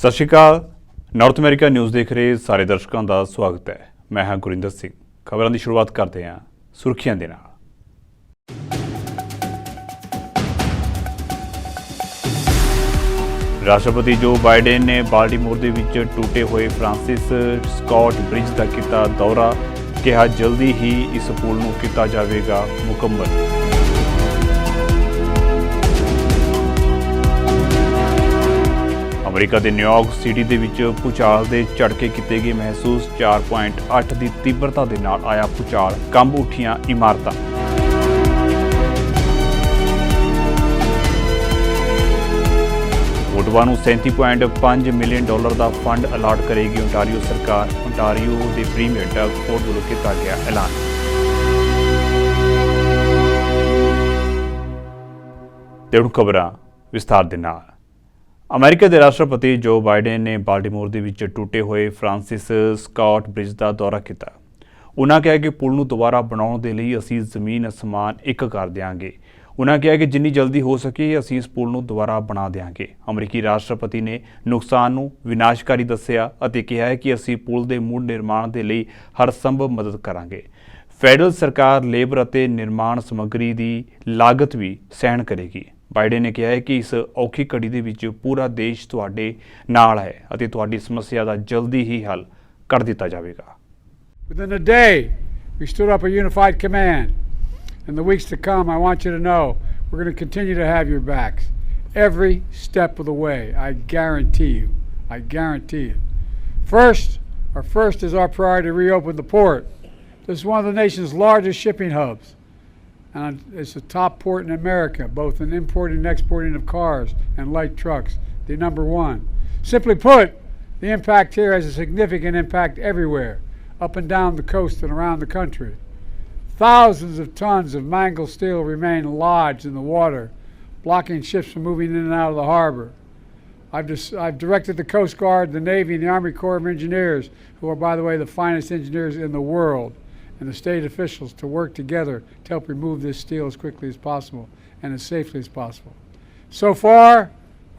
ਸਤਿ ਸ਼੍ਰੀ ਅਕਾਲ। North America news ਦੇਖ ਰਹੇ ਸਾਰੇ ਦਰਸ਼ਕਾਂ ਦਾ ਸਵਾਗਤ ਹੈ। ਮੈਂ ਹਾਂ ਗੁਰਿੰਦਰ ਸਿੰਘ। ਖਬਰਾਂ ਦੀ ਸ਼ੁਰੂਆਤ ਕਰਦੇ ਹਾਂ ਸੁਰਖੀਆਂ ਦੇ ਨਾਲ। ਰਾਸ਼ਟਰਪਤੀ ਜੋ ਬਾਈਡਨ ਨੇ ਬਾਲਟਿਮੋਰ ਦੇ ਵਿੱਚ ਟੁੱਟੇ ਹੋਏ ਫ੍ਰਾਂਸਿਸ ਸਕਾਟ ਬ੍ਰਿਜ ਦਾ ਕੀਤਾ ਦੌਰਾ। ਕਿਹਾ ਜਲਦੀ ਹੀ ਇਸ ਪੁਲ ਨੂੰ ਕੀਤਾ ਜਾਵੇਗਾ ਮੁਕੰਮਲ। ਅਮਰੀਕਾ ਦੇ ਨਿਊਯਾਰਕ ਸਿਟੀ ਦੇ ਵਿੱਚ ਭੂਚਾਲ ਦੇ ਝਟਕੇ ਕੀਤੇ ਗਏ ਮਹਿਸੂਸ। 4.8 ਦੀ ਤੀਬਰਤਾ ਦੇ ਨਾਲ ਆਇਆ ਭੂਚਾਲ, ਕੰਬ ਉੱਠੀਆਂ ਇਮਾਰਤਾਂ। ਓਟਵਾ ਨੂੰ $37.5 ਮਿਲੀਅਨ ਦਾ ਫੰਡ ਅਲਾਟ ਕਰੇਗੀ ਓਨਟਾਰੀਓ ਸਰਕਾਰ। ਓਨਟਾਰੀਓ ਦੇ ਪ੍ਰੀਮੀਅਰ ਡਗ ਫੋਰਡ ਵੱਲੋਂ ਕੀਤਾ ਗਿਆ ਐਲਾਨ। ਤੇ ਹੁਣ ਖਬਰਾਂ ਵਿਸਥਾਰ ਦੇ ਨਾਲ। ਅਮਰੀਕਾ ਦੇ ਰਾਸ਼ਟਰਪਤੀ ਜੋ ਬਾਈਡਨ ਨੇ ਬਾਲਟਿਮੋਰ ਦੇ ਵਿੱਚ ਟੁੱਟੇ ਹੋਏ ਫ੍ਰਾਂਸਿਸ ਸਕਾਟ ਬ੍ਰਿਜ ਦਾ ਦੌਰਾ ਕੀਤਾ। ਉਨ੍ਹਾਂ ਕਿਹਾ ਕਿ ਪੁਲ ਨੂੰ ਦੁਬਾਰਾ ਬਣਾਉਣ ਦੇ ਲਈ ਅਸੀਂ ਜ਼ਮੀਨ ਅਸਮਾਨ ਇੱਕ ਕਰ ਦਿਆਂਗੇ। ਉਨ੍ਹਾਂ ਕਿਹਾ ਕਿ ਜਿੰਨੀ ਜਲਦੀ ਹੋ ਸਕੇ ਅਸੀਂ ਇਸ ਪੁਲ ਨੂੰ ਦੁਬਾਰਾ ਬਣਾ ਦਿਆਂਗੇ। ਅਮਰੀਕੀ ਰਾਸ਼ਟਰਪਤੀ ਨੇ ਨੁਕਸਾਨ ਨੂੰ ਵਿਨਾਸ਼ਕਾਰੀ ਦੱਸਿਆ ਅਤੇ ਕਿਹਾ ਹੈ ਕਿ ਅਸੀਂ ਪੁਲ ਦੇ ਮੁੜ ਨਿਰਮਾਣ ਦੇ ਲਈ ਹਰ ਸੰਭਵ ਮਦਦ ਕਰਾਂਗੇ। ਫੈਡਰਲ ਸਰਕਾਰ ਲੇਬਰ ਅਤੇ ਨਿਰਮਾਣ ਸਮੱਗਰੀ ਦੀ ਲਾਗਤ ਵੀ ਸਹਿਣ ਕਰੇਗੀ। ਬਾਈਡਨ ਨੇ ਕਿਹਾ ਹੈ ਕਿ ਇਸ ਔਖੀ ਘੜੀ ਦੇ ਵਿੱਚ ਪੂਰਾ ਦੇਸ਼ ਤੁਹਾਡੇ ਨਾਲ ਹੈ ਅਤੇ ਤੁਹਾਡੀ ਸਮੱਸਿਆ ਦਾ ਜਲਦੀ ਹੀ ਹੱਲ ਕਰ ਦਿੱਤਾ ਜਾਵੇਗਾ। Within a day, we stood up a unified command. In the weeks to come, I want you to know we're going to continue to have your backs every step of the way. I guarantee you. I guarantee it. First is our priority to reopen the port. This is one of the nation's largest shipping hubs. And it's the top port in America, both in importing and exporting of cars and light trucks, the number one. Simply put, the impact here has a significant impact everywhere, up and down the coast and around the country. Thousands of tons of mangled steel remain lodged in the water, blocking ships from moving in and out of the harbor. I've directed the Coast Guard, the Navy, and the Army Corps of Engineers, who are, by the way, the finest engineers in the world, and the state officials to work together to help remove this steel as quickly as possible and as safely as possible. So far,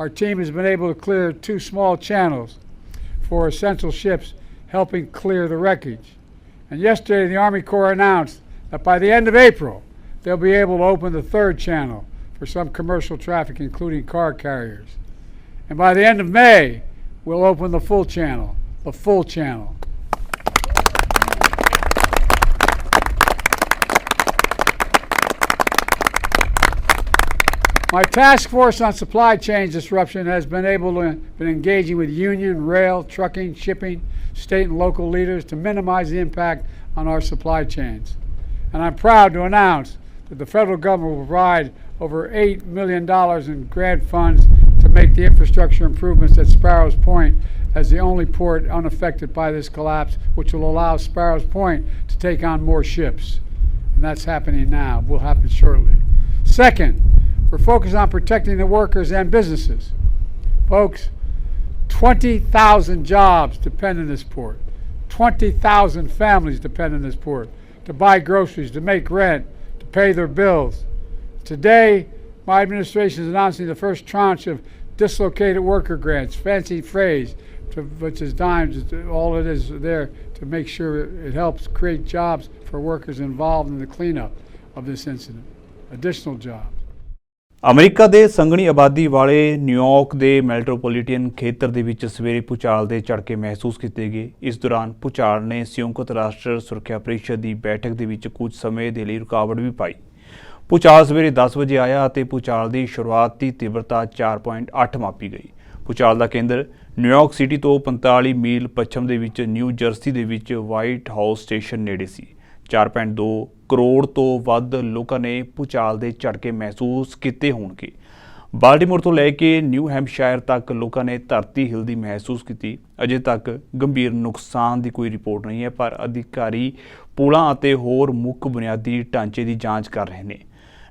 our team has been able to clear 2 small channels for essential ships, helping clear the wreckage. And yesterday, the Army Corps announced that by the end of April, they'll be able to open the 3rd channel for some commercial traffic, including car carriers. And by the end of May, we'll open the full channel, the full channel. My task force on supply chain disruption has been engaging with union, rail, trucking, shipping, state and local leaders to minimize the impact on our supply chains. And I'm proud to announce that the federal government will provide over $8 million in grant funds to make the infrastructure improvements at Sparrows Point as the only port unaffected by this collapse, which will allow Sparrows Point to take on more ships. And that's happening now, will happen shortly. Second, we're focused on protecting the workers and businesses. Folks, 20,000 jobs depend on this port. 20,000 families depend on this port to buy groceries, to make rent, to pay their bills. Today, my administration is announcing the first tranche of dislocated worker grants, fancy phrase, which is dimes. All it is there to make sure it helps create jobs for workers involved in the cleanup of this incident, additional jobs. America ਦੇ ਸੰਘਣੀ ਆਬਾਦੀ ਵਾਲੇ New York ਦੇ metropolitan ਖੇਤਰ ਦੇ ਵਿੱਚ ਸਵੇਰੇ ਭੂਚਾਲ ਦੇ ਝਟਕੇ ਮਹਿਸੂਸ ਕੀਤੇ ਗਏ। ਇਸ ਦੌਰਾਨ ਭੂਚਾਲ ਨੇ ਸੰਯੁਕਤ ਰਾਸ਼ਟਰ ਸੁਰੱਖਿਆ ਪਰਿਸ਼ਦ ਦੀ ਬੈਠਕ ਦੇ ਵਿੱਚ ਕੁਝ ਸਮੇਂ ਦੇ ਲਈ ਰੁਕਾਵਟ ਵੀ ਪਾਈ। ਭੂਚਾਲ ਸਵੇਰੇ 10 ਵਜੇ ਆਇਆ ਅਤੇ ਭੂਚਾਲ ਦੀ ਸ਼ੁਰੂਆਤੀ ਤੀਬਰਤਾ 4.8 ਮਾਪੀ ਗਈ। ਭੂਚਾਲ ਦਾ ਕੇਂਦਰ ਨਿਊਯਾਰਕ ਸਿਟੀ ਤੋਂ 45 ਮੀਲ ਪੱਛਮ ਦੇ ਵਿੱਚ ਨਿਊ ਜਰਸੀ ਦੇ ਵਿੱਚ ਵਾਈਟ ਹਾਊਸ ਸਟੇਸ਼ਨ ਨੇੜੇ ਸੀ। 4.2 ਕਰੋੜ ਤੋਂ ਵੱਧ ਲੋਕਾਂ ਨੇ ਭੂਚਾਲ ਦੇ ਝਟਕੇ ਮਹਿਸੂਸ ਕੀਤੇ ਹੋਣਗੇ। ਬਾਲਟਿਮੋਰ ਤੋਂ ਲੈ ਕੇ ਨਿਊ ਹੈਂਪਸ਼ਾਇਰ ਤੱਕ ਲੋਕਾਂ ਨੇ ਧਰਤੀ ਹਿਲਦੀ ਮਹਿਸੂਸ ਕੀਤੀ। ਅਜੇ ਤੱਕ ਗੰਭੀਰ ਨੁਕਸਾਨ ਦੀ ਕੋਈ ਰਿਪੋਰਟ ਨਹੀਂ ਹੈ, ਪਰ ਅਧਿਕਾਰੀ ਪੁਲਾਂ ਅਤੇ ਹੋਰ ਮੁੱਖ ਬੁਨਿਆਦੀ ਢਾਂਚੇ ਦੀ ਜਾਂਚ ਕਰ ਰਹੇ ਨੇ।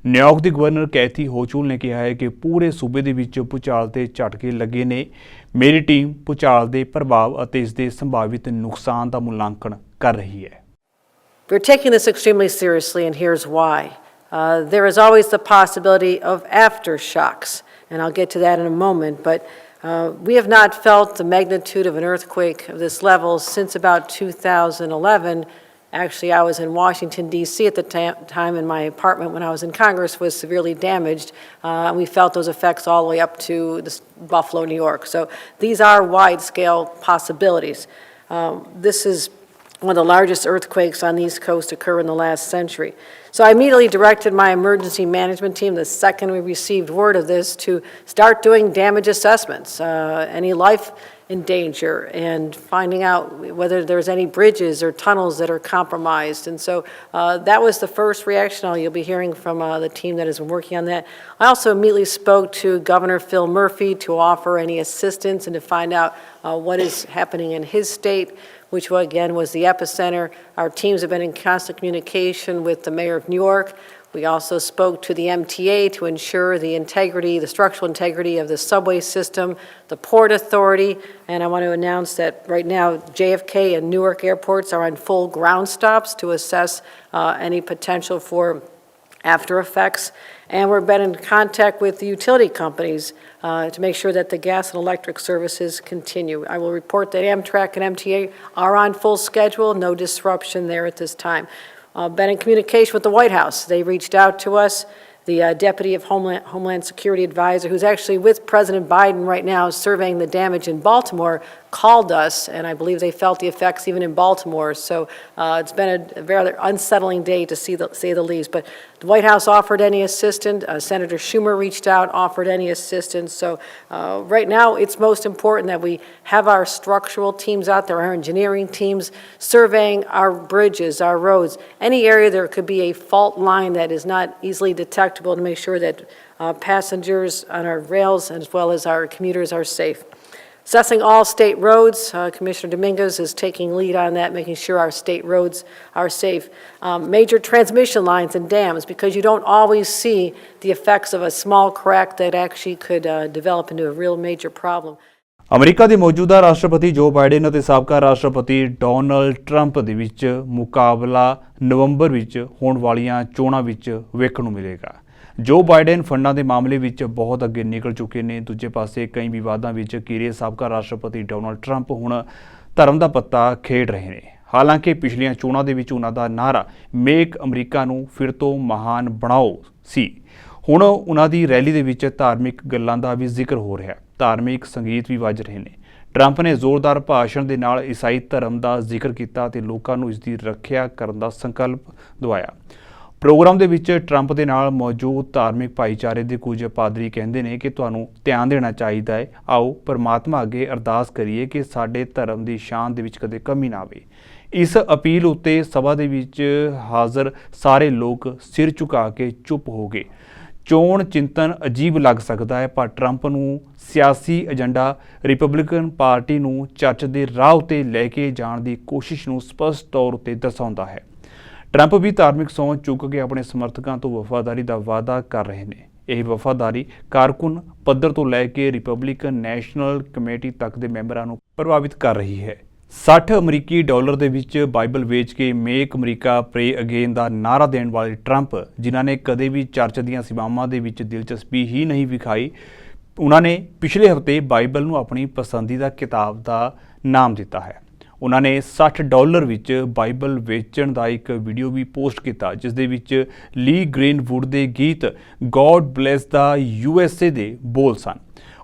ਨਿਊਯਾਰਕ ਦੀ ਗਵਰਨਰ ਕੈਥੀ ਹੋਚੂਲ ਨੇ ਕਿਹਾ ਹੈ ਕਿ ਪੂਰੇ ਸੂਬੇ ਦੇ ਵਿੱਚ ਭੂਚਾਲ ਦੇ ਝਟਕੇ ਲੱਗੇ ਨੇ। ਮੇਰੀ ਟੀਮ ਭੂਚਾਲ ਦੇ ਪ੍ਰਭਾਵ ਅਤੇ ਇਸ ਦੇ ਸੰਭਾਵਿਤ ਨੁਕਸਾਨ ਦਾ ਮੁਲਾਂਕਣ ਕਰ ਰਹੀ ਹੈ। We're taking this extremely seriously, and here's why. There is always the possibility of aftershocks, and I'll get to that in a moment, but We have not felt the magnitude of an earthquake of this level since about 2011. Actually, I was in Washington, D.C. at the time, and my apartment when I was in Congress was severely damaged. And we felt those effects all the way up to Buffalo, New York. So these are wide-scale possibilities. This is one of the largest earthquakes on the East Coast occur in the last century. So I immediately directed my emergency management team, the second we received word of this, to start doing damage assessments, any life in danger, and finding out whether there's any bridges or tunnels that are compromised. And so that was the first reaction. You'll be hearing from the team that has been working on that. I also immediately spoke to Governor Phil Murphy to offer any assistance and to find out what is happening in his state, which again was the epicenter. Our teams have been in constant communication with the mayor of New York. We also spoke to the MTA to ensure the integrity, the structural integrity of the subway system, the Port Authority, and I want to announce that right now JFK and Newark airports are on full ground stops to assess any potential for after effects. And we've been in contact with the utility companies to make sure that the gas and electric services continue. I will report that Amtrak and MTA are on full schedule, no disruption there at this time. Been in communication with the White House. They reached out to us. The Deputy of Homeland Security Advisor, who's actually with President Biden right now surveying the damage in Baltimore, called us, and I believe they felt the effects even in Baltimore. So it's been a very unsettling day to say the least. But the White House offered any assistance. Senator Schumer reached out, offered any assistance. So right now it's most important that we have our structural teams out there, our engineering teams, surveying our bridges, our roads, any area there could be a fault line that is not easily detectable, to make sure that passengers on our rails as well as our commuters are safe. Assessing all state roads, Commissioner Dominguez is taking lead on that, making sure our state roads are safe. Major transmission lines and dams, because you don't always see the effects of a small crack that actually could develop into a real major problem. America ਦੇ ਮੌਜੂਦਾ ਰਾਸ਼ਟਰਪਤੀ ਜੋ Biden ਅਤੇ ਸਾਬਕਾ ਰਾਸ਼ਟਰਪਤੀ Donald Trump ਦੇ ਵਿੱਚ ਮੁਕਾਬਲਾ ਨਵੰਬਰ ਵਿੱਚ ਹੋਣ ਵਾਲੀਆਂ ਚੋਣਾਂ ਵਿੱਚ ਵੇਖਣ ਨੂੰ ਮਿਲੇਗਾ। ਜੋ ਬਾਈਡਨ ਫੰਡਾਂ ਦੇ ਮਾਮਲੇ ਵਿੱਚ ਬਹੁਤ ਅੱਗੇ ਨਿਕਲ ਚੁੱਕੇ ਨੇ। ਦੂਜੇ ਪਾਸੇ ਕਈ ਵਿਵਾਦਾਂ ਵਿੱਚ ਘਿਰੇ ਸਾਬਕਾ ਰਾਸ਼ਟਰਪਤੀ ਡੋਨਲਡ ਟਰੰਪ ਹੁਣ ਧਰਮ ਦਾ ਪੱਤਾ ਖੇਡ ਰਹੇ ਨੇ। ਹਾਲਾਂਕਿ ਪਿਛਲੀਆਂ ਚੋਣਾਂ ਦੇ ਵਿੱਚ ਉਹਨਾਂ ਦਾ ਨਾਅਰਾ ਮੇਕ ਅਮਰੀਕਾ ਨੂੰ ਫਿਰ ਤੋਂ ਮਹਾਨ ਬਣਾਓ ਸੀ। ਹੁਣ ਉਹਨਾਂ ਦੀ ਰੈਲੀ ਦੇ ਵਿੱਚ ਧਾਰਮਿਕ ਗੱਲਾਂ ਦਾ ਵੀ ਜ਼ਿਕਰ ਹੋ ਰਿਹਾ। ਧਾਰਮਿਕ ਸੰਗੀਤ ਵੀ ਵੱਜ ਰਹੇ ਨੇ। ਟਰੰਪ ਨੇ ਜ਼ੋਰਦਾਰ ਭਾਸ਼ਣ ਦੇ ਨਾਲ ਈਸਾਈ ਧਰਮ ਦਾ ਜ਼ਿਕਰ ਕੀਤਾ ਤੇ ਲੋਕਾਂ ਨੂੰ ਇਸ ਦੀ ਰੱਖਿਆ ਕਰਨ ਦਾ ਸੰਕਲਪ ਦਿਵਾਇਆ। ਪ੍ਰੋਗਰਾਮ ਦੇ ਵਿੱਚ ਟਰੰਪ ਦੇ ਨਾਲ ਮੌਜੂਦ ਧਾਰਮਿਕ ਭਾਈਚਾਰੇ ਦੇ ਕੁਝ ਪਾਦਰੀ ਕਹਿੰਦੇ ਨੇ ਕਿ ਤੁਹਾਨੂੰ ਧਿਆਨ ਦੇਣਾ ਚਾਹੀਦਾ ਹੈ। ਆਓ ਪਰਮਾਤਮਾ ਅੱਗੇ ਅਰਦਾਸ ਕਰੀਏ ਕਿ ਸਾਡੇ ਧਰਮ ਦੀ ਸ਼ਾਨ ਦੇ ਵਿੱਚ ਕਦੇ ਕਮੀ ਨਾ ਆਵੇ। ਇਸ ਅਪੀਲ ਉੱਤੇ ਸਭਾ ਦੇ ਵਿੱਚ ਹਾਜ਼ਰ ਸਾਰੇ ਲੋਕ ਸਿਰ ਝੁਕਾ ਕੇ ਚੁੱਪ ਹੋ ਗਏ। ਚੋਣ ਚਿੰਤਨ ਅਜੀਬ ਲੱਗ ਸਕਦਾ ਹੈ, ਪਰ ਟਰੰਪ ਨੂੰ ਸਿਆਸੀ ਏਜੰਡਾ ਰਿਪਬਲਿਕਨ ਪਾਰਟੀ ਨੂੰ ਚਰਚ ਦੇ ਰਾਹ ਉੱਤੇ ਲੈ ਕੇ ਜਾਣ ਦੀ ਕੋਸ਼ਿਸ਼ ਨੂੰ ਸਪਸ਼ਟ ਤੌਰ ਉੱਤੇ ਦਰਸਾਉਂਦਾ ਹੈ। ਟਰੰਪ ਵੀ ਧਾਰਮਿਕ ਸਹੁੰ ਚੁੱਕ ਕੇ ਆਪਣੇ ਸਮਰਥਕਾਂ ਤੋਂ ਵਫਾਦਾਰੀ ਦਾ ਵਾਅਦਾ ਕਰ ਰਹੇ ਨੇ। ਇਹ ਵਫਾਦਾਰੀ ਕਾਰਕੁਨ ਪੱਧਰ ਤੋਂ ਲੈ ਕੇ ਰਿਪਬਲਿਕਨ ਨੈਸ਼ਨਲ ਕਮੇਟੀ ਤੱਕ ਦੇ ਮੈਂਬਰਾਂ ਨੂੰ ਪ੍ਰਭਾਵਿਤ ਕਰ ਰਹੀ ਹੈ। 60 ਅਮਰੀਕੀ ਡਾਲਰ ਦੇ ਵਿੱਚ ਬਾਈਬਲ ਵੇਚ ਕੇ ਮੇਕ ਅਮਰੀਕਾ ਪ੍ਰੇ ਅਗੇਨ ਦਾ ਨਾਅਰਾ ਦੇਣ ਵਾਲੇ ਟਰੰਪ, ਜਿਨ੍ਹਾਂ ਨੇ ਕਦੇ ਵੀ ਚਰਚ ਦੀਆਂ ਸੇਵਾਵਾਂ ਦੇ ਵਿੱਚ ਦਿਲਚਸਪੀ ਹੀ ਨਹੀਂ ਵਿਖਾਈ, ਉਹਨਾਂ ਨੇ ਪਿਛਲੇ ਹਫ਼ਤੇ ਬਾਈਬਲ ਨੂੰ ਆਪਣੀ ਪਸੰਦੀਦਾ ਕਿਤਾਬ ਦਾ ਨਾਮ ਦਿੱਤਾ ਹੈ। ਉਹਨਾਂ ਨੇ $60 ਵਿੱਚ ਬਾਈਬਲ ਵੇਚਣ ਦਾ ਇੱਕ ਵੀਡੀਓ ਵੀ ਪੋਸਟ ਕੀਤਾ, ਜਿਸ ਦੇ ਵਿੱਚ ਲੀ ਗ੍ਰੀਨਵੁੱਡ ਦੇ ਗੀਤ ਗੋਡ ਬਲੈਸ ਦਾ USA ਦੇ ਬੋਲ ਸਨ।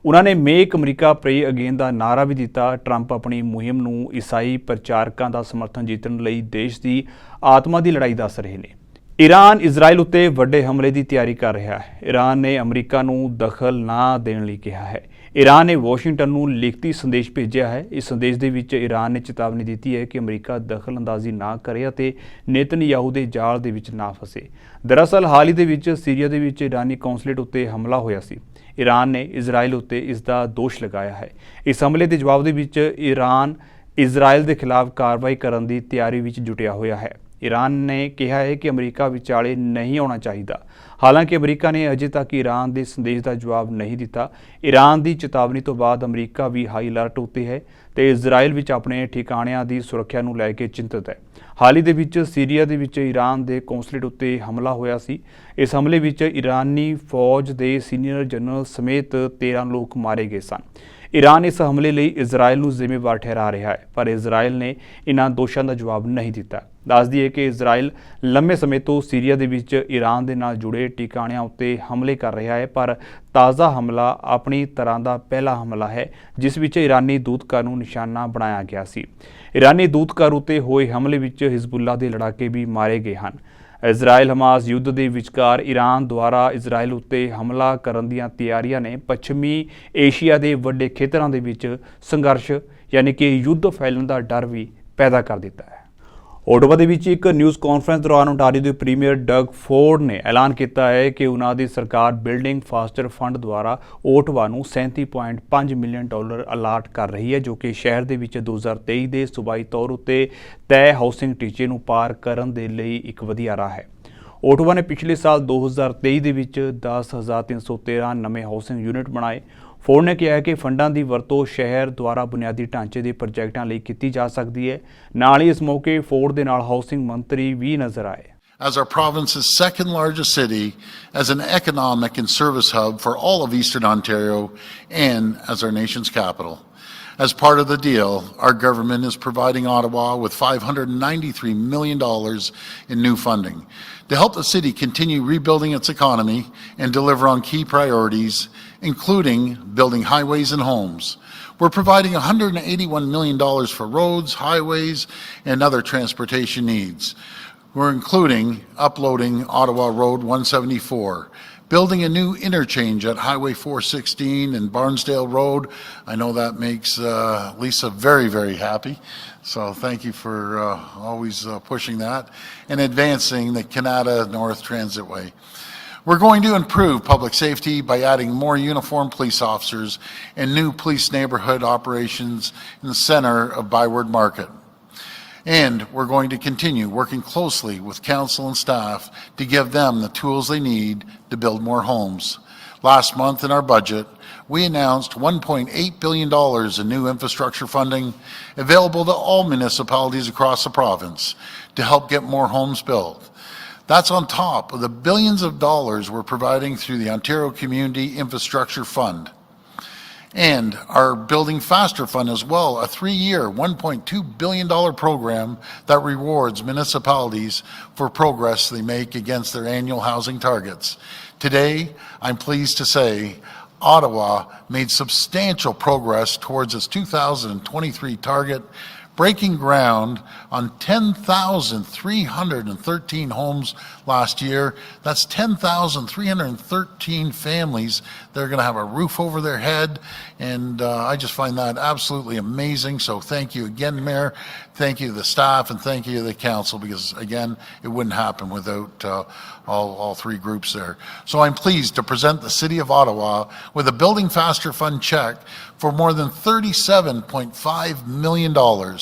ਉਹਨਾਂ ਨੇ ਮੇਕ ਅਮਰੀਕਾ ਪ੍ਰੇ ਅਗੇਨ ਦਾ ਨਾਅਰਾ ਵੀ ਦਿੱਤਾ। ਟਰੰਪ ਆਪਣੀ ਮੁਹਿੰਮ ਨੂੰ ਈਸਾਈ ਪ੍ਰਚਾਰਕਾਂ ਦਾ ਸਮਰਥਨ ਜਿੱਤਣ ਲਈ ਦੇਸ਼ ਦੀ ਆਤਮਾ ਦੀ ਲੜਾਈ ਦੱਸ ਰਹੇ ਨੇ। ਈਰਾਨ ਇਜ਼ਰਾਈਲ ਉੱਤੇ ਵੱਡੇ ਹਮਲੇ ਦੀ ਤਿਆਰੀ ਕਰ ਰਿਹਾ ਹੈ। ਈਰਾਨ ਨੇ ਅਮਰੀਕਾ ਨੂੰ ਦਖਲ ਨਾ ਦੇਣ ਲਈ ਕਿਹਾ ਹੈ। ਈਰਾਨ ਨੇ ਵਾਸ਼ਿੰਗਟਨ ਨੂੰ ਲਿਖਤੀ ਸੰਦੇਸ਼ ਭੇਜਿਆ ਹੈ। ਇਸ ਸੰਦੇਸ਼ ਦੇ ਵਿੱਚ ਈਰਾਨ ਨੇ ਚੇਤਾਵਨੀ ਦਿੱਤੀ ਹੈ ਕਿ ਅਮਰੀਕਾ ਦਖਲ ਅੰਦਾਜ਼ੀ ਨਾ ਕਰੇ ਅਤੇ ਨੇਤਨਯਾਹੂ ਦੇ ਜਾਲ ਦੇ ਵਿੱਚ ਨਾ ਫਸੇ। ਦਰਅਸਲ ਹਾਲ ਹੀ ਦੇ ਵਿੱਚ ਸੀਰੀਆ ਦੇ ਵਿੱਚ ਈਰਾਨੀ ਕੌਂਸਲੇਟ ਉੱਤੇ ਹਮਲਾ ਹੋਇਆ ਸੀ। ਈਰਾਨ ਨੇ ਇਜ਼ਰਾਈਲ ਉੱਤੇ ਇਸ ਦਾ ਦੋਸ਼ ਲਗਾਇਆ ਹੈ। ਇਸ ਹਮਲੇ ਦੇ ਜਵਾਬ ਦੇ ਵਿੱਚ ਈਰਾਨ ਇਜ਼ਰਾਈਲ ਦੇ ਖਿਲਾਫ ਕਾਰਵਾਈ ਕਰਨ ਦੀ ਤਿਆਰੀ ਵਿੱਚ ਜੁਟਿਆ ਹੋਇਆ ਹੈ। ਈਰਾਨ ਨੇ ਕਿਹਾ ਹੈ ਕਿ ਅਮਰੀਕਾ ਵਿਚਾਲੇ ਨਹੀਂ ਆਉਣਾ ਚਾਹੀਦਾ। ਹਾਲਾਂਕਿ ਅਮਰੀਕਾ ਨੇ ਅਜੇ ਤੱਕ ਈਰਾਨ ਦੇ ਸੰਦੇਸ਼ ਦਾ ਜਵਾਬ ਨਹੀਂ ਦਿੱਤਾ। ਈਰਾਨ ਦੀ ਚੇਤਾਵਨੀ ਤੋਂ ਬਾਅਦ ਅਮਰੀਕਾ ਵੀ ਹਾਈ ਅਲਰਟ ਉੱਤੇ ਹੈ ਤੇ ਇਜ਼ਰਾਈਲ ਵਿੱਚ ਆਪਣੇ ਠਿਕਾਣਿਆਂ ਦੀ ਸੁਰੱਖਿਆ ਨੂੰ ਲੈ ਕੇ ਚਿੰਤਤ ਹੈ। ਹਾਲ ਹੀ ਦੇ ਵਿੱਚ ਸੀਰੀਆ ਦੇ ਵਿੱਚ ਈਰਾਨ ਦੇ ਕੌਂਸਲੇਟ ਉੱਤੇ ਹਮਲਾ ਹੋਇਆ ਸੀ। ਇਸ ਹਮਲੇ ਵਿੱਚ ਈਰਾਨੀ ਫੌਜ ਦੇ ਸੀਨੀਅਰ ਜਨਰਲ ਸਮੇਤ 13 ਲੋਕ ਮਾਰੇ ਗਏ ਸਨ। ਈਰਾਨ ਇਸ ਹਮਲੇ ਲਈ ਇਜ਼ਰਾਈਲ ਨੂੰ ਜ਼ਿੰਮੇਵਾਰ ਠਹਿਰਾ ਰਿਹਾ ਹੈ, ਪਰ ਇਜ਼ਰਾਈਲ ਨੇ ਇਹਨਾਂ ਦੋਸ਼ਾਂ ਦਾ ਜਵਾਬ ਨਹੀਂ ਦਿੱਤਾ। ਦੱਸ ਦਈਏ ਕਿ ਇਜ਼ਰਾਈਲ ਲੰਮੇ ਸਮੇਂ ਤੋਂ ਸੀਰੀਆ ਦੇ ਵਿੱਚ ਈਰਾਨ ਦੇ ਨਾਲ ਜੁੜੇ ਟਿਕਾਣਿਆਂ ਉੱਤੇ ਹਮਲੇ ਕਰ ਰਿਹਾ ਹੈ, ਪਰ ਤਾਜ਼ਾ ਹਮਲਾ ਆਪਣੀ ਤਰ੍ਹਾਂ ਦਾ ਪਹਿਲਾ ਹਮਲਾ ਹੈ ਜਿਸ ਵਿੱਚ ਈਰਾਨੀ ਦੂਤਘਰ ਨੂੰ ਨਿਸ਼ਾਨਾ ਬਣਾਇਆ ਗਿਆ ਸੀ। ਈਰਾਨੀ ਦੂਤਘਰ ਉੱਤੇ ਹੋਏ ਹਮਲੇ ਵਿੱਚ ਹਿਜ਼ਬੁੱਲਾ ਦੇ ਲੜਾਕੇ ਵੀ ਮਾਰੇ ਗਏ ਹਨ। ਇਜ਼ਰਾਈਲ ਹਮਾਸ ਯੁੱਧ ਦੇ ਵਿਚਕਾਰ ਈਰਾਨ ਦੁਆਰਾ ਇਜ਼ਰਾਈਲ ਉੱਤੇ ਹਮਲਾ ਕਰਨ ਦੀਆਂ ਤਿਆਰੀਆਂ ਨੇ ਪੱਛਮੀ ਏਸ਼ੀਆ ਦੇ ਵੱਡੇ ਖੇਤਰਾਂ ਦੇ ਵਿੱਚ ਸੰਘਰਸ਼ ਯਾਨੀ ਕਿ ਯੁੱਧ ਫੈਲਣ ਦਾ ਡਰ ਵੀ ਪੈਦਾ ਕਰ ਦਿੱਤਾ ਹੈ। ਓਟਾਵਾ ਦੇ ਵਿੱਚ ਇੱਕ ਨਿਊਜ਼ ਕਾਨਫਰੰਸ ਦੌਰਾਨ ਓਨਟਾਰੀਓ ਦੇ ਪ੍ਰੀਮੀਅਰ ਡਗ ਫੋਰਡ ਨੇ ਐਲਾਨ ਕੀਤਾ ਹੈ ਕਿ ਉਹਨਾਂ ਦੀ ਸਰਕਾਰ ਬਿਲਡਿੰਗ ਫਾਸਟਰ ਫੰਡ ਦੁਆਰਾ ਓਟਾਵਾ ਨੂੰ $37.5 ਮਿਲੀਅਨ ਅਲਾਟ ਕਰ ਰਹੀ ਹੈ, ਜੋ ਕਿ ਸ਼ਹਿਰ ਦੇ ਵਿੱਚ 2023 ਦੇ ਸੂਬਾਈ ਤੌਰ ਉੱਤੇ ਤੈਅ ਹਾਊਸਿੰਗ ਟੀਚੇ ਨੂੰ ਪਾਰ ਕਰਨ ਦੇ ਲਈ ਇੱਕ ਵਧੀਆ ਰਾਹ ਹੈ। ਓਟਾਵਾ ਨੇ ਪਿਛਲੇ ਸਾਲ 2023 ਦੇ ਵਿੱਚ 10,313 ਨਵੇਂ ਹਾਊਸਿੰਗ ਯੂਨਿਟ ਬਣਾਏ। ਫੋਰਡ ਨੇ ਕਿਹਾ ਕਿ ਫੰਡਾਂ ਦੀ ਵਰਤੋਂ ਸ਼ਹਿਰ ਦੁਆਰਾ ਬੁਨਿਆਦੀ ਢਾਂਚੇ ਦੇ ਪ੍ਰੋਜੈਕਟਾਂ ਲਈ ਕੀਤੀ ਜਾ ਸਕਦੀ ਹੈ। ਨਾਲ ਹੀ ਇਸ ਮੌਕੇ ਫੋਰਡ ਦੇ ਨਾਲ ਹਾਊਸਿੰਗ ਮੰਤਰੀ ਵੀ ਨਜ਼ਰ ਆਏ। As our province's second largest city, as an economic and service hub for all of Eastern Ontario, and as our nation's capital. As part of the deal, our government is providing Ottawa with $593 million in new funding to help the city continue rebuilding its economy and deliver on key priorities, including building highways and homes. We're providing $181 million for roads, highways, and other transportation needs. We're including uploading Ottawa Road 174, building a new interchange at Highway 416 and Barnsdale Road. I know that makes Lisa very, very happy. So thank you for always pushing that. And advancing the Canada North Transitway. We're going to improve public safety by adding more uniformed police officers and new police neighborhood operations in the center of Byward Market. And we're going to continue working closely with council and staff to give them the tools they need to build more homes. Last month in our budget, we announced $1.8 billion in new infrastructure funding available to all municipalities across the province to help get more homes built. That's on top of the billions of dollars we're providing through the Ontario Community Infrastructure Fund. And our Building Faster Fund as well, a 3-year, $1.2 billion program that rewards municipalities for progress they make against their annual housing targets. Today, I'm pleased to say Ottawa made substantial progress towards its 2023 target, breaking ground on 10,313 homes last year. That's 10,313 families that are going to have a roof over their head, and I just find that absolutely amazing. So thank you again, Mayor. Thank you to the staff, and thank you to the council, because again, it wouldn't happen without all three groups there. So I'm pleased to present the City of Ottawa with a Building Faster Fund check for more than $37.5 million.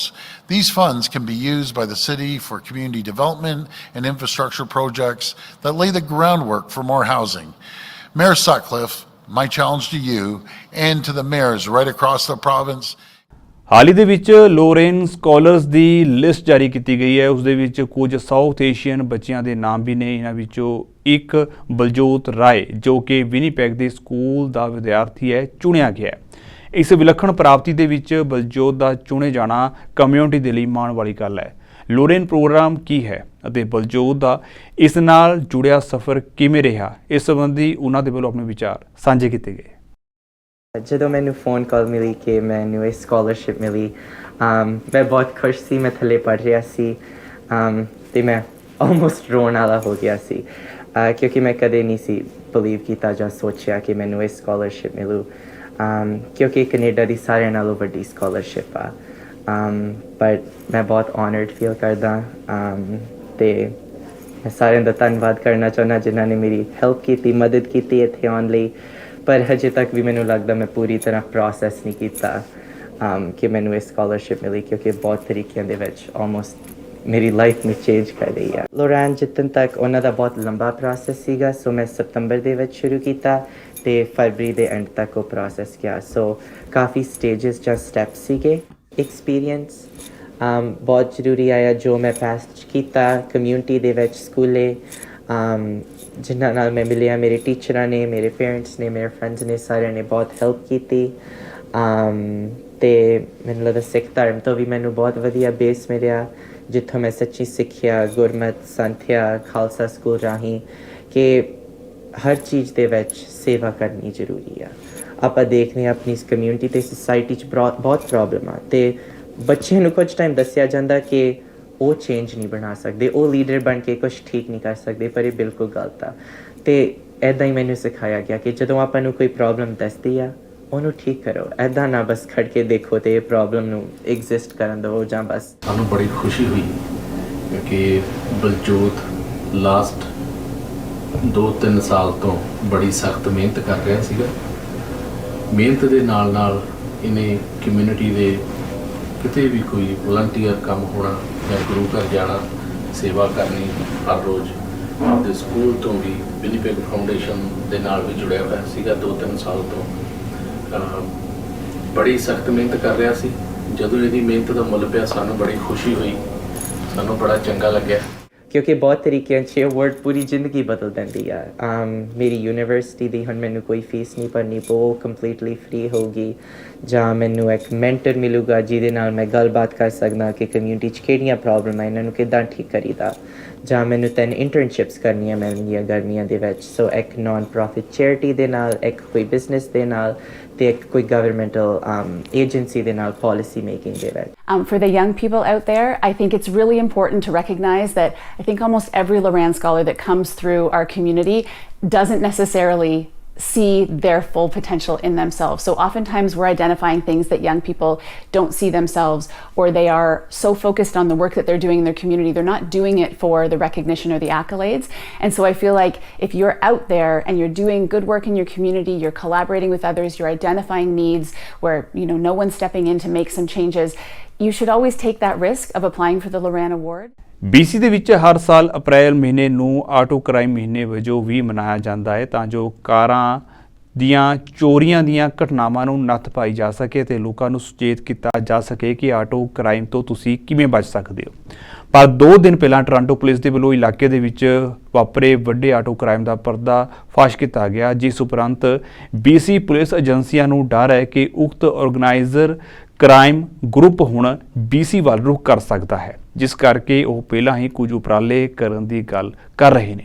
These funds can be used by the city for community development and infrastructure projects that lay the groundwork for more housing. Mayor Sutcliffe, my challenge to you and to the mayors right across the province. ਹਾਲ ਹੀ ਦੇ ਵਿੱਚ ਲੋਰੇਨ scholars ਦੀ list ਜਾਰੀ ਕੀਤੀ ਗਈ ਹੈ। ਉਸ ਦੇ ਵਿੱਚ ਕੁਝ ਸਾਊਥ ਏਸ਼ੀਅਨ ਬੱਚਿਆਂ ਦੇ ਨਾਮ ਵੀ ਨੇ। ਇਹਨਾਂ ਵਿੱਚੋਂ ਇੱਕ ਬਲਜੋਤ ਰਾਏ, ਜੋ ਕਿ ਵਿਨੀਪੈਗ ਦੇ ਸਕੂਲ ਦਾ ਵਿਦਿਆਰਥੀ ਹੈ, ਚੁਣਿਆ ਗਿਆ ਹੈ। ਇਸ ਵਿਲੱਖਣ ਪ੍ਰਾਪਤੀ ਦੇ ਵਿੱਚ ਬਲਜੋਤ ਦਾ ਚੁਣੇ ਜਾਣਾ ਕਮਿਊਨਿਟੀ ਦੇ ਲਈ ਮਾਣ ਵਾਲੀ ਗੱਲ ਹੈ। ਲੋਰੇਨ ਪ੍ਰੋਗਰਾਮ ਕੀ ਹੈ ਅਤੇ ਬਲਜੋਤ ਦਾ ਇਸ ਨਾਲ ਜੁੜਿਆ ਸਫ਼ਰ ਕਿਵੇਂ ਰਿਹਾ, ਇਸ ਸੰਬੰਧੀ ਉਹਨਾਂ ਦੇ ਵੱਲੋਂ ਆਪਣੇ ਵਿਚਾਰ ਸਾਂਝੇ ਕੀਤੇ ਗਏ। ਜਦੋਂ ਮੈਨੂੰ ਫੋਨ ਕਾਲ ਮਿਲੀ ਕਿ ਮੈਨੂੰ ਇਹ ਸਕਾਲਰਸ਼ਿਪ ਮਿਲੀ, ਮੈਂ ਬਹੁਤ ਖੁਸ਼ ਸੀ। ਮੈਂ ਥੱਲੇ ਪੜ੍ਹ ਰਿਹਾ ਸੀ ਅਤੇ ਮੈਂ ਆਲਮੋਸਟ ਰੋਣ ਵਾਲਾ ਹੋ ਗਿਆ ਸੀ, ਕਿਉਂਕਿ ਮੈਂ ਕਦੇ ਨਹੀਂ ਸੀ ਬਲੀਵ ਕੀਤਾ ਜਾਂ ਸੋਚਿਆ ਕਿ ਮੈਨੂੰ ਇਹ ਸਕਾਲਰਸ਼ਿਪ ਮਿਲੂ, ਕਿਉਂਕਿ ਕੈਨੇਡਾ ਦੀ ਸਾਰਿਆਂ ਨਾਲੋਂ ਵੱਡੀ ਸਕਾਲਰਸ਼ਿਪ ਆ। ਪਰ ਮੈਂ ਬਹੁਤ ਆਨਰਡ ਫੀਲ ਕਰਦਾ ਅਤੇ ਮੈਂ ਸਾਰਿਆਂ ਦਾ ਧੰਨਵਾਦ ਕਰਨਾ ਚਾਹੁੰਦਾ ਜਿਨ੍ਹਾਂ ਨੇ ਮੇਰੀ ਹੈਲਪ ਕੀਤੀ, ਮਦਦ ਕੀਤੀ ਇੱਥੇ ਆਉਣ ਲਈ। ਪਰ ਹਜੇ ਤੱਕ ਵੀ ਮੈਨੂੰ ਲੱਗਦਾ ਮੈਂ ਪੂਰੀ ਤਰ੍ਹਾਂ ਪ੍ਰੋਸੈਸ ਨਹੀਂ ਕੀਤਾ ਕਿ ਮੈਨੂੰ ਇਹ ਸਕਾਲਰਸ਼ਿਪ ਮਿਲੀ, ਕਿਉਂਕਿ ਬਹੁਤ ਤਰੀਕਿਆਂ ਦੇ ਵਿੱਚ ਆਲਮੋਸਟ ਮੇਰੀ ਲਾਈਫ ਨੂੰ ਚੇਂਜ ਕਰ ਰਹੀ ਆ। ਲੋਰੈਨ ਜਿੱਤਣ ਤੱਕ ਉਹਨਾਂ ਦਾ ਬਹੁਤ ਲੰਬਾ ਪ੍ਰੋਸੈਸ ਸੀਗਾ। ਸੋ ਮੈਂ ਸਤੰਬਰ ਦੇ ਵਿੱਚ ਸ਼ੁਰੂ ਕੀਤਾ ਅਤੇ ਫਰਵਰੀ ਦੇ ਐਂਡ ਤੱਕ ਉਹ ਪ੍ਰੋਸੈਸ ਗਿਆ। ਸੋ ਕਾਫੀ ਸਟੇਜਸ ਜਾਂ ਸਟੈਪਸ ਸੀਗੇ। ਐਕਸਪੀਰੀਅੰਸ ਬਹੁਤ ਜ਼ਰੂਰੀ ਆਇਆ ਜੋ ਮੈਂ ਪਾਸਟ ਕੀਤਾ ਕਮਿਊਨਿਟੀ ਦੇ ਵਿੱਚ, ਸਕੂਲੇ ਜਿਨ੍ਹਾਂ ਨਾਲ ਮੈਂ ਮਿਲਿਆ। ਮੇਰੇ ਟੀਚਰਾਂ ਨੇ, ਮੇਰੇ ਪੇਰੈਂਟਸ ਨੇ, ਮੇਰੇ ਫਰੈਂਡਸ ਨੇ, ਸਾਰਿਆਂ ਨੇ ਬਹੁਤ ਹੈਲਪ ਕੀਤੀ। ਤੇ ਮੈਨੂੰ ਲੱਗਦਾ ਸਿੱਖ ਧਰਮ ਤੋਂ ਵੀ ਮੈਨੂੰ ਬਹੁਤ ਵਧੀਆ ਬੇਸ ਮਿਲਿਆ, ਜਿੱਥੋਂ ਮੈਂ ਸੱਚੀ ਸਿੱਖਿਆ ਗੁਰਮਤਿ ਸੰਥਿਆ ਖਾਲਸਾ ਸਕੂਲ ਰਾਹੀਂ ਕਿ ਹਰ ਚੀਜ਼ ਦੇ ਵਿੱਚ ਸੇਵਾ ਕਰਨੀ ਜ਼ਰੂਰੀ ਆ। ਆਪਾਂ ਦੇਖਦੇ ਹਾਂ ਆਪਣੀ ਇਸ ਕਮਿਊਨਿਟੀ ਅਤੇ ਸੁਸਾਇਟੀ 'ਚ ਬਹੁਤ ਪ੍ਰੋਬਲਮ ਆ, ਅਤੇ ਬੱਚਿਆਂ ਨੂੰ ਕੁਝ ਟਾਈਮ ਦੱਸਿਆ ਜਾਂਦਾ ਕਿ ਉਹ ਚੇਂਜ ਨਹੀਂ ਬਣਾ ਸਕਦੇ, ਉਹ ਲੀਡਰ ਬਣ ਕੇ ਕੁਛ ਠੀਕ ਨਹੀਂ ਕਰ ਸਕਦੇ, ਪਰ ਇਹ ਬਿਲਕੁਲ ਗਲਤ ਆ। ਅਤੇ ਇੱਦਾਂ ਹੀ ਮੈਨੂੰ ਸਿਖਾਇਆ ਗਿਆ ਕਿ ਜਦੋਂ ਆਪਾਂ ਨੂੰ ਕੋਈ ਪ੍ਰੋਬਲਮ ਦੱਸਦੀ ਆ ਉਹਨੂੰ ਠੀਕ ਕਰੋ, ਇੱਦਾਂ ਨਾ ਬਸ ਖੜ ਕੇ ਦੇਖੋ ਅਤੇ ਇਹ ਪ੍ਰੋਬਲਮ ਨੂੰ ਐਗਜ਼ਿਸਟ ਕਰਨ ਦਿਓ ਜਾਂ ਬਸ। ਸਾਨੂੰ ਬੜੀ ਖੁਸ਼ੀ ਹੋਈ ਕਿਉਂਕਿ ਬਲਜੋਤ ਲਾਸਟ 2-3 ਸਾਲ ਤੋਂ ਬੜੀ ਸਖਤ ਮਿਹਨਤ ਕਰ ਰਿਹਾ ਸੀਗਾ। ਮਿਹਨਤ ਦੇ ਨਾਲ ਨਾਲ ਇਹਨੇ ਕਮਿਊਨਿਟੀ ਦੇ ਕਿਤੇ ਵੀ ਕੋਈ ਵਲੰਟੀਅਰ ਕੰਮ ਹੋਣਾ ਜਾਂ ਗੁਰੂ ਘਰ ਜਾਣਾ, ਸੇਵਾ ਕਰਨੀ ਹਰ ਰੋਜ਼। ਆਪਦੇ ਸਕੂਲ ਤੋਂ ਵੀ ਵਿਨੀਪੈਗ ਫਾਊਂਡੇਸ਼ਨ ਦੇ ਨਾਲ ਵੀ ਜੁੜਿਆ ਹੋਇਆ ਸੀਗਾ 2-3 ਸਾਲ ਤੋਂ। ਬੜੀ ਸਖਤ ਮਿਹਨਤ ਕਰ ਰਿਹਾ ਸੀ। ਜਦੋਂ ਇਹਦੀ ਮਿਹਨਤ ਦਾ ਮੁੱਲ ਪਿਆ ਸਾਨੂੰ ਬੜੀ ਖੁਸ਼ੀ ਹੋਈ, ਸਾਨੂੰ ਬੜਾ ਚੰਗਾ ਲੱਗਿਆ। ਕਿਉਂਕਿ ਬਹੁਤ ਤਰੀਕਿਆਂ 'ਚ ਵਰਡ ਪੂਰੀ ਜ਼ਿੰਦਗੀ ਬਦਲ ਦਿੰਦੀ ਆ। ਮੇਰੀ ਯੂਨੀਵਰਸਿਟੀ ਦੀ ਹੁਣ ਮੈਨੂੰ ਕੋਈ ਫੀਸ ਨਹੀਂ ਭਰਨੀ ਪਊ, ਕੰਪਲੀਟਲੀ ਫ੍ਰੀ ਹੋਊਗੀ, ਜਾਂ ਮੈਨੂੰ ਇੱਕ ਮੈਂਟਰ ਮਿਲੂਗਾ ਜਿਹਦੇ ਨਾਲ ਮੈਂ ਗੱਲਬਾਤ ਕਰ ਸਕਦਾ ਕਿ ਕਮਿਊਨਿਟੀ 'ਚ ਕਿਹੜੀਆਂ ਪ੍ਰੋਬਲਮ ਆ, ਇਹਨਾਂ ਨੂੰ ਕਿੱਦਾਂ ਠੀਕ ਕਰੀਦਾ, ਜਾਂ ਮੈਨੂੰ 3 ਇੰਟਰਨਸ਼ਿਪਸ ਕਰਨੀਆਂ ਮਿਲਣਗੀਆਂ ਗਰਮੀਆਂ ਦੇ ਵਿੱਚ। ਸੋ ਇੱਕ ਨਾਨ ਪ੍ਰੋਫਿਟ ਚੈਰਿਟੀ ਦੇ ਨਾਲ, ਇੱਕ ਕੋਈ ਬਿਜ਼ਨਸ ਦੇ ਨਾਲ, ਤੇ ਇੱਕ ਕੋਈ ਗਵਰਨਮੈਂਟਲ ਏਜੰਸੀ ਦੇ ਨਾਲ ਪਾਲਿਸੀ ਮੇਕਿੰਗ ਦੇ ਵਿੱਚ। For the young people out there, I think it's really important to recognize that I think almost every Loran scholar that comes through our community doesn't necessarily see their full potential in themselves. So oftentimes we're identifying things that young people don't see themselves, or they are so focused on the work that they're doing in their community, they're not doing it for the recognition or the accolades. And so I feel like if you're out there and you're doing good work in your community, you're collaborating with others, you're identifying needs where, you know, no one's stepping in to make some changes, you should always take that risk of applying for the Loran Award. BC ਦੇ ਵਿੱਚ ਹਰ ਸਾਲ ਅਪ੍ਰੈਲ ਮਹੀਨੇ ਨੂੰ auto crime ਮਹੀਨੇ ਵਜੋਂ ਵੀ ਮਨਾਇਆ ਜਾਂਦਾ ਹੈ ਤਾਂ ਜੋ ਕਾਰਾਂ ਦੀਆਂ ਚੋਰੀਆਂ ਦੀਆਂ ਘਟਨਾਵਾਂ ਨੂੰ ਨੱਥ ਪਾਈ ਜਾ ਸਕੇ ਤੇ ਲੋਕਾਂ ਨੂੰ ਸੁਚੇਤ ਕੀਤਾ ਜਾ ਸਕੇ ਕਿ ਆਟੋ ਕ੍ਰਾਈਮ ਤੋਂ ਤੁਸੀਂ ਕਿਵੇਂ ਬਚ ਸਕਦੇ ਹੋ। ਪਰ 2 ਦਿਨ ਪਹਿਲਾਂ ਟੋਰਾਂਟੋ ਪੁਲਿਸ ਦੇ ਵੱਲੋਂ ਇਲਾਕੇ ਦੇ ਵਿੱਚ ਵਾਪਰੇ ਵੱਡੇ ਆਟੋ ਕ੍ਰਾਈਮ ਦਾ ਪਰਦਾ ਫਾਸ਼ ਕੀਤਾ ਗਿਆ, ਜਿਸ ਉਪਰੰਤ BC ਪੁਲਿਸ ਏਜੰਸੀਆਂ ਨੂੰ ਡਰ ਹੈ ਕਿ ਉਕਤ ਆਰਗੇਨਾਈਜ਼ਰ ਕ੍ਰਾਈਮ ਗਰੁੱਪ ਹੁਣ BC ਵੱਲ ਰੁਖ ਕਰ ਸਕਦਾ ਹੈ, ਜਿਸ ਕਰਕੇ ਉਹ ਪਹਿਲਾਂ ਹੀ ਕੁਝ ਉਪਰਾਲੇ ਕਰਨ ਦੀ ਗੱਲ ਕਰ ਰਹੇ ਨੇ।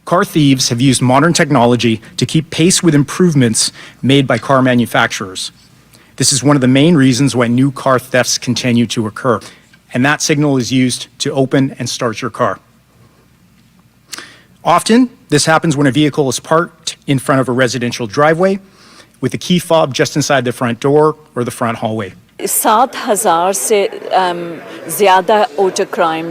Car thieves have used modern technology to keep pace with improvements made by car manufacturers. This is one of the main reasons why new car thefts continue to occur, and that signal is used to open and start your car. Often, this happens when a vehicle is parked in front of a residential driveway with a key fob just inside the front door or the front hallway. 7,000 से ज़्यादा auto crime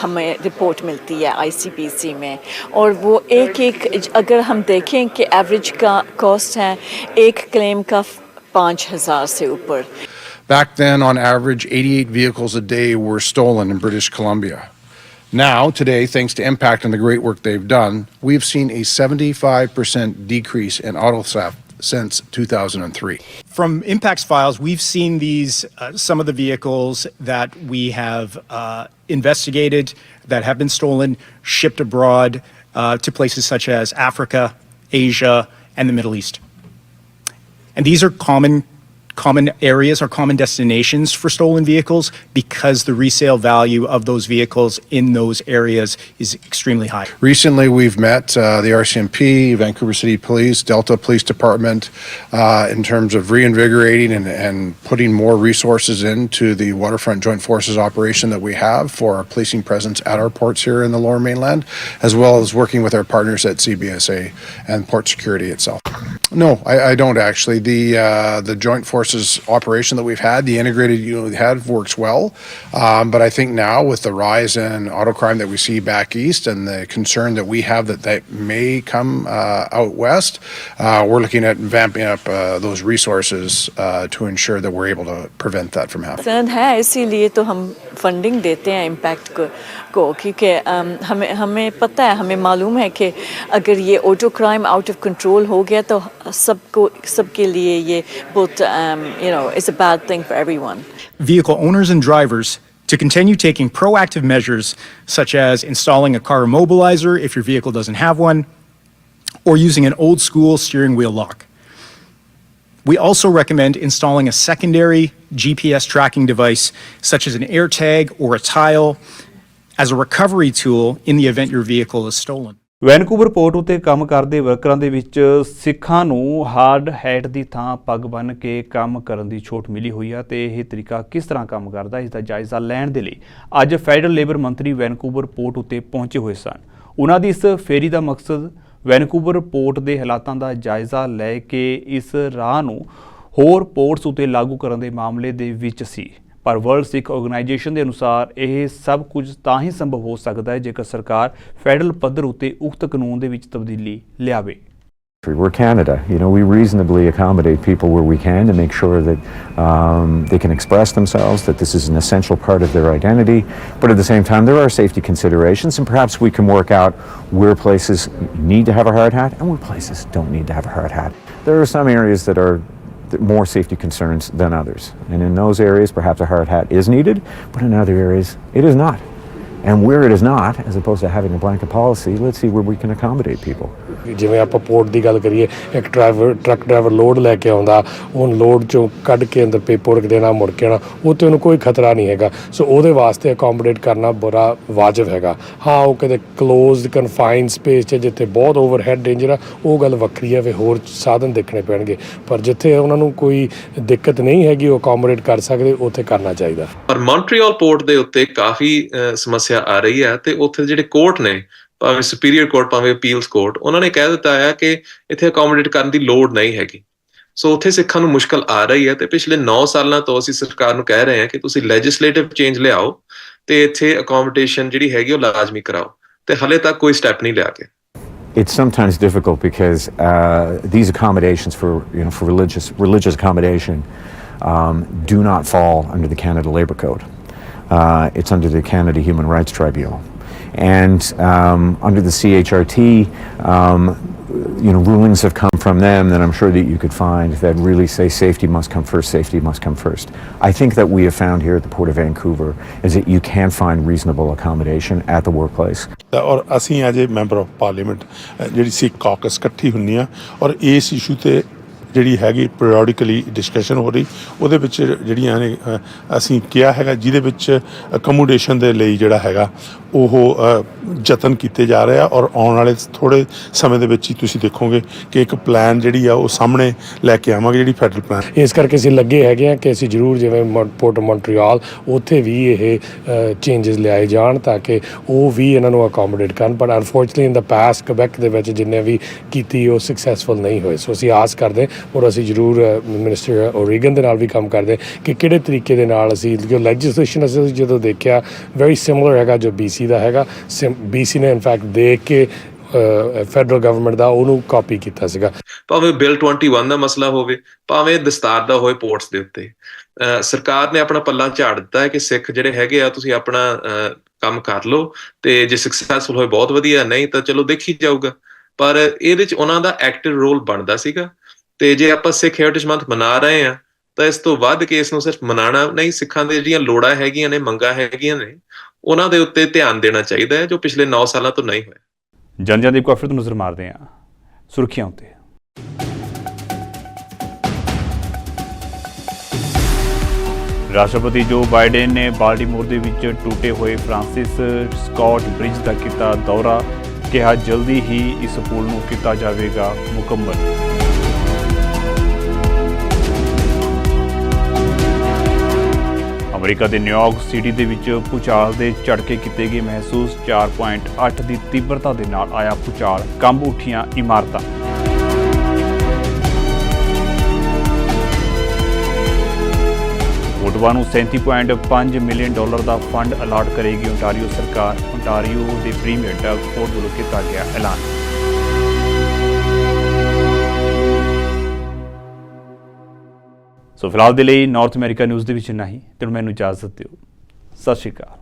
हमें report मिलती है ICPC में, और वो एक अगर हम देखें कि एवरेज का कॉस्ट है एक क्लेम का 5,000 से ऊपर। Back then, on average, 88 vehicles a day were stolen in British Columbia. Now, today, thanks to Impact and the great work they've done, we've seen a 75% decrease in auto theft since 2003. From Impact's files, we've seen these, some of the vehicles that we have investigated that have been stolen, shipped abroad to places such as Africa, Asia, and the Middle East. And these are common areas or common destinations for stolen vehicles because the resale value of those vehicles in those areas is extremely high. Recently, we've met the RCMP, Vancouver City Police, Delta Police Department in terms of reinvigorating and putting more resources into the Waterfront Joint Forces operation that we have for our policing presence at our ports here in the Lower Mainland, as well as working with our partners at CBSA and Port Security itself. No, I don't actually. The Joint Forces operation that we've had, the integrated unit we had, works well. But I think now with the rise in auto crime that we see back east and the concern that we have that may come out west, we're looking at vamping up those resources to ensure that we're able to prevent that from happening. है इसीलिए तो हम funding देते हैं impact को क्योंकि हमें पता है, हमें मालूम है कि अगर ये auto crime out of control हो गया तो सबके लिए ये बहुत it's a bad thing for everyone. Vehicle owners and drivers to continue taking proactive measures such as installing a car immobilizer if your vehicle doesn't have one, or using an old school steering wheel lock. We also recommend installing a secondary GPS tracking device, such as an AirTag or a tile, as a recovery tool in the event your vehicle is stolen. Vancouver port ਉਤੇ ਕੰਮ ਕਰਦੇ ਵਰਕਰਾਂ ਦੇ ਵਿੱਚ ਸਿੱਖਾਂ ਨੂੰ hard hat ਦੀ ਥਾਂ ਪੱਗ ਬੰਨ੍ਹ ਕੇ ਕੰਮ ਕਰਨ ਦੀ ਛੋਟ ਮਿਲੀ ਹੋਈ ਹੈ ਤੇ ਇਹ ਤਰੀਕਾ ਕਿਸ ਤਰ੍ਹਾਂ ਕੰਮ ਕਰਦਾ ਇਸ ਦਾ ਜਾਇਜ਼ਾ ਲੈਣ ਦੇ ਲਈ ਅੱਜ ਫੈਡਰਲ ਲੇਬਰ ਮੰਤਰੀ ਵੈਨਕੂਵਰ ਪੋਰਟ ਉਤੇ ਪਹੁੰਚੇ ਹੋਏ ਸਨ। ਉਹਨਾਂ ਦੀ ਇਸ ਫੇਰੀ ਦਾ ਮਕਸਦ ਵੈਨਕੂਵਰ ਪੋਰਟ ਦੇ ਹਾਲਾਤਾਂ ਦਾ ਜਾਇਜ਼ਾ ਲੈ ਕੇ ਇਸ ਰਾਹ ਨੂੰ ਹੋਰ ਪੋਰਟਸ ਉਤੇ ਲਾਗੂ ਕਰਨ ਦੇ ਮਾਮਲੇ ਦੇ ਵਿੱਚ ਸੀ। ਪਰ ਵਰਲਡ ਸਿੱਖ ਆਰਗੇਨਾਈਜੇਸ਼ਨ ਦੇ ਅਨੁਸਾਰ ਇਹ ਸਭ ਕੁਝ ਤਾਂ ਹੀ ਸੰਭਵ ਹੋ ਸਕਦਾ ਹੈ ਜੇਕਰ ਸਰਕਾਰ ਫੈਡਰਲ ਪੱਧਰ ਉਤੇ ਉਕਤ ਕਾਨੂੰਨ ਦੇ ਵਿੱਚ ਤਬਦੀਲੀ ਲਿਆਵੇ। We're Canada. We reasonably accommodate people where we can to make sure that they can express themselves, that this is an essential part of their identity. But at the same time, there are safety considerations, and perhaps we can work out where places need to have a hard hat and where places don't need to have a hard hat. There are some areas that are more safety concerns than others. And in those areas, perhaps a hard hat is needed, but in other areas, it is not. And where it is not, as opposed to having a blanket policy, let's see where we can accommodate people. ਜਿਵੇਂ ਆਪਾਂ port ਦੀ ਗੱਲ ਕਰੀਏ, ਇੱਕ truck driver load ਲੈ ਕੇ ਆਉਂਦਾ, ਉਹਨੂੰ load ਚੋਂ ਕੱਢ ਕੇ ਅੰਦਰ ਪੇਪਰ ਦੇਣਾ, ਮੁੜ ਕੇ ਆਉਣਾ, ਉਹ 'ਤੇ ਉਹਨੂੰ ਕੋਈ ਖਤਰਾ ਨਹੀਂ ਹੈਗਾ। ਸੋ ਉਹਦੇ ਵਾਸਤੇ ਅਕੋਮੋਡੇਟ ਕਰਨਾ ਬੜਾ ਵਾਜਬ ਹੈਗਾ। ਹਾਂ, ਉਹ ਕਿਤੇ ਕਲੋਜ਼ਡ ਕਨਫਾਈਨਡ ਸਪੇਸ 'ਚ ਜਿੱਥੇ ਬਹੁਤ ਓਵਰਹੈਡ ਡੇਂਜਰ ਆ, ਉਹ ਗੱਲ ਵੱਖਰੀ ਹੈ, ਫਿਰ ਹੋਰ ਸਾਧਨ ਦੇਖਣੇ ਪੈਣਗੇ। ਪਰ ਜਿੱਥੇ ਉਹਨਾਂ ਨੂੰ ਕੋਈ ਦਿੱਕਤ ਨਹੀਂ ਹੈਗੀ, ਉਹ ਅਕੋਮੋਡੇਟ ਕਰ ਸਕਦੇ, ਉੱਥੇ ਕਰਨਾ ਚਾਹੀਦਾ। ਪਰ ਮੌਂਟਰੀਅਲ ਪੋਰਟ ਦੇ ਉੱਤੇ ਕਾਫੀ ਸਮੱਸਿਆ ਆ ਰਹੀ ਹੈ ਤੇ ਉੱਥੇ ਜਿਹੜੇ ਕੋਰਟ ਨੇ, ਭਾਵੇਂ ਸੁਪੀਰੀਅਰ ਕੋਰਟ ਭਾਵੇਂ ਅਪੀਲਸ ਕੋਰਟ, ਉਹਨਾਂ ਨੇ ਕਹਿ ਦਿੱਤਾ ਹੈ ਕਿ ਇੱਥੇ ਅਕੋਮੋਡੇਟ ਕਰਨ ਦੀ ਲੋੜ ਨਹੀਂ ਹੈਗੀ। ਸੋ ਉੱਥੇ ਸਿੱਖਾਂ ਨੂੰ ਮੁਸ਼ਕਲ ਆ ਰਹੀ ਹੈ ਤੇ ਪਿਛਲੇ 9 ਸਾਲਾਂ ਤੋਂ ਅਸੀਂ ਸਰਕਾਰ ਨੂੰ ਕਹਿ ਰਹੇ ਹਾਂ ਕਿ ਤੁਸੀਂ ਲੈਜਿਸਲੇਟਿਵ ਚੇਂਜ ਲਿਆਓ ਤੇ ਇੱਥੇ ਅਕੋਮੋਡੇਸ਼ਨ ਜਿਹੜੀ ਹੈਗੀ ਉਹ ਲਾਜ਼ਮੀ ਕਰਾਓ, ਤੇ ਹਲੇ ਤੱਕ ਕੋਈ ਸਟੈਪ ਨਹੀਂ ਲਿਆ ਗਿਆ। It's sometimes difficult because these accommodations for religious accommodation do not fall under the Canada Labour Code. It's under the Canada Human Rights Tribunal. And under the CHRT, rulings have come from them that I'm sure that you could find that really say safety must come first, safety must come first. I think that we have found here at the Port of Vancouver is that you can find reasonable accommodation at the workplace. ਔਰ ਅਸੀਂ as a member of parliament ਜਿਹੜੀ ਸਿੱਖ caucus ਇਕੱਠੀ ਹੁੰਦੀ ਆ ਔਰ ਇਸ issue 'ਤੇ ਜਿਹੜੀ ਹੈਗੀ ਪੀਰੀਓਡਿਕਲੀ ਡਿਸਕਸ਼ਨ ਹੋ ਰਹੀ, ਉਹਦੇ ਵਿੱਚ ਜਿਹੜੀਆਂ ਨੇ ਅਸੀਂ ਕਿਹਾ ਹੈਗਾ ਜਿਹਦੇ ਵਿੱਚ ਅਕੋਮੋਡੇਸ਼ਨ ਦੇ ਲਈ ਜਿਹੜਾ ਹੈਗਾ ਉਹ ਯਤਨ ਕੀਤੇ ਜਾ ਰਹੇ ਆ ਔਰ ਆਉਣ ਵਾਲੇ ਥੋੜ੍ਹੇ ਸਮੇਂ ਦੇ ਵਿੱਚ ਹੀ ਤੁਸੀਂ ਦੇਖੋਗੇ ਕਿ ਇੱਕ ਪਲਾਨ ਜਿਹੜੀ ਆ ਉਹ ਸਾਹਮਣੇ ਲੈ ਕੇ ਆਵਾਂਗੇ, ਜਿਹੜੀ ਫੈਡਰਲ ਪਲਾਨ। ਇਸ ਕਰਕੇ ਅਸੀਂ ਲੱਗੇ ਹੈਗੇ ਆ ਕਿ ਅਸੀਂ ਜ਼ਰੂਰ ਜਿਵੇਂ ਪੋਰਟ ਮੌਂਟਰੀਅਲ ਉੱਥੇ ਵੀ ਇਹ ਚੇਂਜਸ ਲਿਆਏ ਜਾਣ ਤਾਂ ਕਿ ਉਹ ਵੀ ਇਹਨਾਂ ਨੂੰ ਅਕੋਮੋਡੇਟ ਕਰਨ। ਪਰ ਅਨਫੋਰਚੂਨੇਟਲੀ ਇਨ ਦਾ ਪਾਸਟ ਕੁਬੈਕ ਦੇ ਵਿੱਚ ਜਿੰਨੇ ਵੀ ਕੀਤੀ ਉਹ ਸਕਸੈਸਫੁਲ ਨਹੀਂ ਹੋਏ। ਸੋ ਅਸੀਂ ਆਸ ਕਰਦੇ ਔਰ ਅਸੀਂ ਜ਼ਰੂਰ ਮਿਨਿਸਟਰ ਓਰੀਗਨ ਦੇ ਨਾਲ ਵੀ ਕੰਮ ਕਰਦੇ ਕਿ ਕਿਹੜੇ ਤਰੀਕੇ ਦੇ ਨਾਲ ਅਸੀਂ ਜੋ ਲੈਜਿਸਲੇਸ਼ਨ ਅਸੀਂ ਜਦੋਂ ਦੇਖਿਆ ਵੈਰੀ ਸਿਮਿਲਰ ਹੈਗਾ ਜੋ BC ਦਾ ਹੈਗਾ। BC ਨੇ ਇਨਫੈਕਟ ਦੇਖ ਕੇ ਫੈਡਰਲ ਗਵਰਨਮੈਂਟ ਦਾ ਉਹਨੂੰ ਕਾਪੀ ਕੀਤਾ ਸੀਗਾ। ਭਾਵੇਂ ਬਿੱਲ 21 ਦਾ ਮਸਲਾ ਹੋਵੇ, ਭਾਵੇਂ ਦਸਤਾਰ ਦਾ ਹੋਏ ਪੋਰਟਸ ਦੇ ਉੱਤੇ, ਸਰਕਾਰ ਨੇ ਆਪਣਾ ਪੱਲਾ ਝਾੜ ਦਿੱਤਾ ਹੈ ਕਿ ਸਿੱਖ ਜਿਹੜੇ ਹੈਗੇ ਆ ਤੁਸੀਂ ਆਪਣਾ ਕੰਮ ਕਰ ਲਓ ਤੇ ਜੇ ਸਕਸੈਸਫੁਲ ਹੋਏ ਬਹੁਤ ਵਧੀਆ, ਨਹੀਂ ਤਾਂ ਚਲੋ ਦੇਖੀ ਜਾਊਗਾ। ਪਰ ਇਹਦੇ 'ਚ ਉਹਨਾਂ ਦਾ ਐਕਟਿਵ ਰੋਲ ਬਣਦਾ ਸੀਗਾ। ਤੇ ਜੇ ਆਪਾਂ ਸਿੱਖ ਹੈਰੀਟੇਜ ਮੰਥ ਮਨਾ ਰਹੇ ਹਾਂ ਤਾਂ ਇਸ ਤੋਂ ਵੱਧ ਕੇ ਇਸ ਨੂੰ ਸਿਰਫ ਮਨਾਉਣਾ ਨਹੀਂ, ਸਿੱਖਾਂ ਦੇ ਜਿਹੜੀਆਂ ਲੋੜਾਂ ਹੈਗੀਆਂ ਨੇ, ਮੰਗਾਂ ਹੈਗੀਆਂ ਨੇ, ਉਹਨਾਂ ਦੇ ਉੱਤੇ ਧਿਆਨ ਦੇਣਾ ਚਾਹੀਦਾ ਹੈ ਜੋ ਪਿਛਲੇ 9 ਸਾਲਾਂ ਤੋਂ ਨਹੀਂ ਹੋਇਆ। ਜਨਜਨ ਦੀ ਕਾਫੀ ਤੋਂ ਨਜ਼ਰ ਮਾਰਦੇ ਹਾਂ ਸੁਰਖੀਆਂ ਉੱਤੇ। ਰਾਸ਼ਟਰਪਤੀ ਜੋ ਬਾਈਡਨ ਨੇ ਬਾਲਟਿਮੋਰ ਦੇ ਵਿੱਚ ਟੁੱਟੇ ਹੋਏ ਫ੍ਰਾਂਸਿਸ ਸਕਾਟ ਬ੍ਰਿਜ ਦਾ ਕੀਤਾ ਦੌਰਾ, ਕਿਹਾ ਜਲਦੀ ਹੀ ਇਸ ਪੁਲ ਨੂੰ ਕੀਤਾ ਜਾਵੇਗਾ ਮੁਕੰਮਲ। ਅਮਰੀਕਾ ਦੇ ਨਿਊਯਾਰਕ ਸਿਟੀ ਦੇ ਵਿੱਚ ਭੂਚਾਲ ਦੇ ਝਟਕੇ ਕੀਤੇ ਗਏ ਮਹਿਸੂਸ। 4.8 ਦੀ ਤੀਬਰਤਾ ਦੇ ਨਾਲ ਆਇਆ ਭੂਚਾਲ, ਕੰਬ ਉੱਠੀਆਂ ਇਮਾਰਤਾਂ। ਓਟਾਵਾ ਨੂੰ $37.5 ਮਿਲੀਅਨ ਦਾ ਫੰਡ ਅਲਾਟ ਕਰੇਗੀ ਓਨਟਾਰੀਓ ਸਰਕਾਰ। ਓਨਟਾਰੀਓ ਦੇ ਪ੍ਰੀਮੀਅਰ ਡਗ ਫੋਰਡ ਵੱਲੋਂ ਕੀਤਾ ਗਿਆ ਐਲਾਨ। ਸੋ ਫਿਲਹਾਲ ਦੇ ਲਈ ਨਾਰਥ ਅਮਰੀਕਾ ਨਿਊਜ਼ ਦੇ ਵਿੱਚ ਇੰਨਾ ਹੀ। ਤੇ ਮੈਨੂੰ ਇਜਾਜ਼ਤ ਦਿਓ। ਸਤਿ ਸ਼੍ਰੀ ਅਕਾਲ।